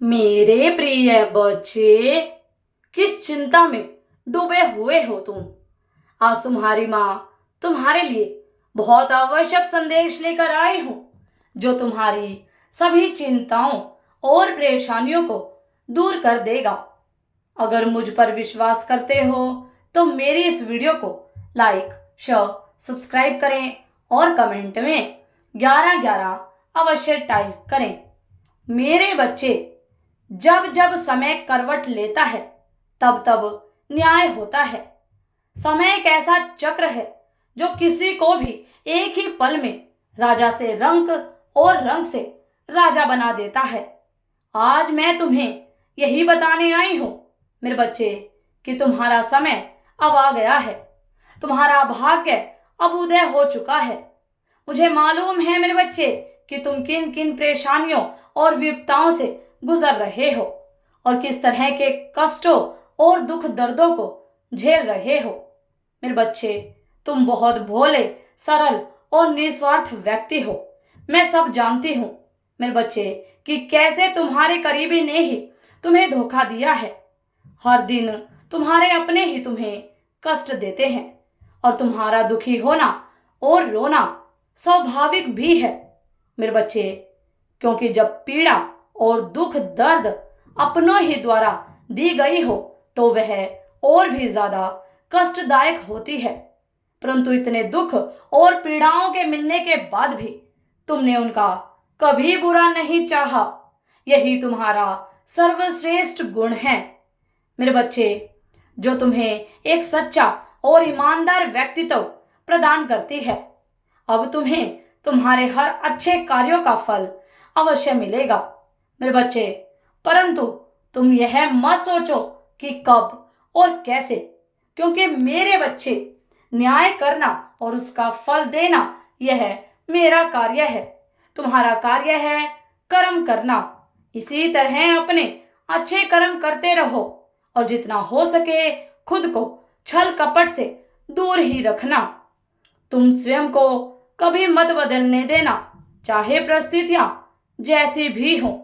मेरे प्रिय बच्चे, किस चिंता में डूबे हुए हो तुम? आज तुम्हारी माँ तुम्हारे लिए बहुत आवश्यक संदेश लेकर आई हूँ, जो तुम्हारी सभी चिंताओं और परेशानियों को दूर कर देगा। अगर मुझ पर विश्वास करते हो तो मेरी इस वीडियो को लाइक, शेयर, सब्सक्राइब करें और कमेंट में 1111 अवश्य टाइप करें। मेरे बच्चे, जब जब समय करवट लेता है तब तब न्याय होता है। समय एक ऐसा चक्र है जो किसी को भी एक ही पल में राजा से रंक और रंक से राजा बना देता है। आज मैं तुम्हें यही बताने आई हूं मेरे बच्चे कि तुम्हारा समय अब आ गया है। तुम्हारा भाग्य अब उदय हो चुका है। मुझे मालूम है मेरे बच्चे कि तुम किन किन परेशानियों और विपदाओं से गुजर रहे हो और किस तरह के कष्टों और दुख दर्दों को झेल रहे हो। मेरे बच्चे, तुम बहुत भोले, सरल और निस्वार्थ व्यक्ति हो। मैं सब जानती हूँ मेरे बच्चे कि कैसे तुम्हारे करीबी ने ही तुम्हें धोखा दिया है। हर दिन तुम्हारे अपने ही तुम्हें कष्ट देते हैं और तुम्हारा दुखी होना और रोना स्वाभाविक भी है मेरे बच्चे, क्योंकि जब पीड़ा और दुख दर्द अपनों ही द्वारा दी गई हो तो वह और भी ज्यादा कष्टदायक होती है। परंतु इतने दुख और पीड़ाओं के मिलने के बाद भी तुमने उनका कभी बुरा नहीं चाहा। यही तुम्हारा सर्वश्रेष्ठ गुण है मेरे बच्चे, जो तुम्हें एक सच्चा और ईमानदार व्यक्तित्व प्रदान करती है। अब तुम्हें तुम्हारे हर अच्छे कार्यों का फल अवश्य मिलेगा मेरे बच्चे, परंतु तुम यह मत सोचो कि कब और कैसे, क्योंकि मेरे बच्चे, न्याय करना और उसका फल देना यह मेरा कार्य है। तुम्हारा कार्य है कर्म करना। इसी तरह अपने अच्छे कर्म करते रहो और जितना हो सके खुद को छल कपट से दूर ही रखना। तुम स्वयं को कभी मत बदलने देना, चाहे परिस्थितियां जैसी भी हो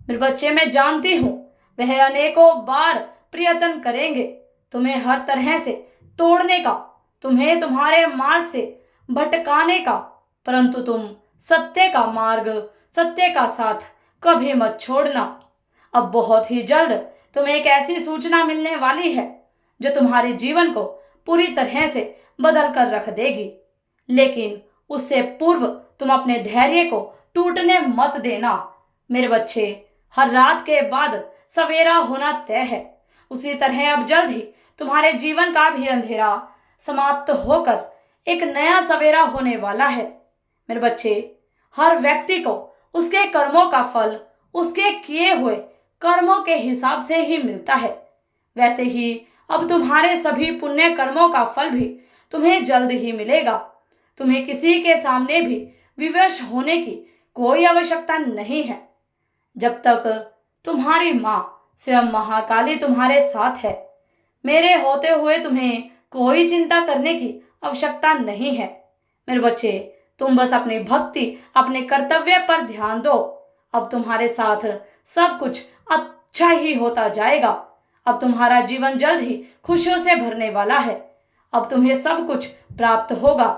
मेरे बच्चे। मैं जानती हूँ वह अनेकों बार प्रयत्न करेंगे तुम्हें हर तरह से तोड़ने का, तुम्हें तुम्हारे मार्ग से भटकाने का, परंतु तुम सत्य का मार्ग, सत्य का साथ कभी मत छोड़ना। अब बहुत ही जल्द तुम्हें एक ऐसी सूचना मिलने वाली है जो तुम्हारे जीवन को पूरी तरह से बदल कर रख देगी, लेकिन उससे पूर्व तुम अपने धैर्य को टूटने मत देना मेरे बच्चे। हर रात के बाद सवेरा होना तय है, उसी तरह अब जल्द ही तुम्हारे जीवन का भी अंधेरा समाप्त होकर एक नया सवेरा होने वाला है मेरे बच्चे। हर व्यक्ति को उसके कर्मों का फल उसके किए हुए कर्मों के हिसाब से ही मिलता है। वैसे ही अब तुम्हारे सभी पुण्य कर्मों का फल भी तुम्हें जल्द ही मिलेगा। तुम्हें किसी के सामने भी विवश होने की कोई आवश्यकता नहीं है। जब तक तुम्हारी माँ स्वयं महाकाली तुम्हारे साथ है, मेरे होते हुए तुम्हें कोई चिंता करने की आवश्यकता नहीं है मेरे बच्चे। तुम बस अपनी भक्ति, अपने कर्तव्य पर ध्यान दो। अब तुम्हारे साथ सब कुछ अच्छा ही होता जाएगा। अब तुम्हारा जीवन जल्द ही खुशियों से भरने वाला है। अब तुम्हें सब कुछ प्राप्त होगा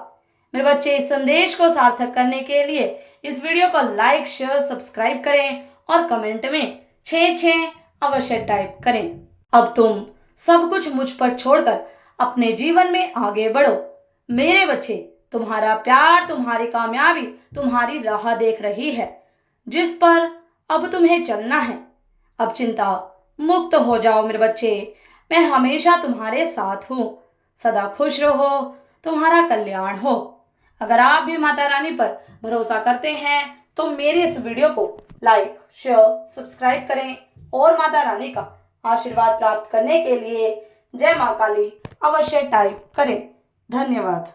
मेरे बच्चे। इस संदेश को सार्थक करने के लिए इस वीडियो को लाइक, शेयर, सब्सक्राइब करें और कमेंट में 6 अवश्य टाइप करें। अब तुम सब कुछ मुझ पर छोड़कर अपने जीवन में आगे बढ़ो मेरे बच्चे। तुम्हारा प्यार, तुम्हारी कामयाबी तुम्हारी राह देख रही है, जिस पर अब तुम्हें चलना है। अब चिंता मुक्त हो जाओ मेरे बच्चे। मैं हमेशा तुम्हारे साथ हूँ। सदा खुश रहो, तुम्हारा कल्याण हो। अगर आप भी माता रानी पर भरोसा करते हैं तो मेरे इस वीडियो को लाइक, शेयर, सब्सक्राइब करें और माता रानी का आशीर्वाद प्राप्त करने के लिए जय मां काली अवश्य टाइप करें। धन्यवाद।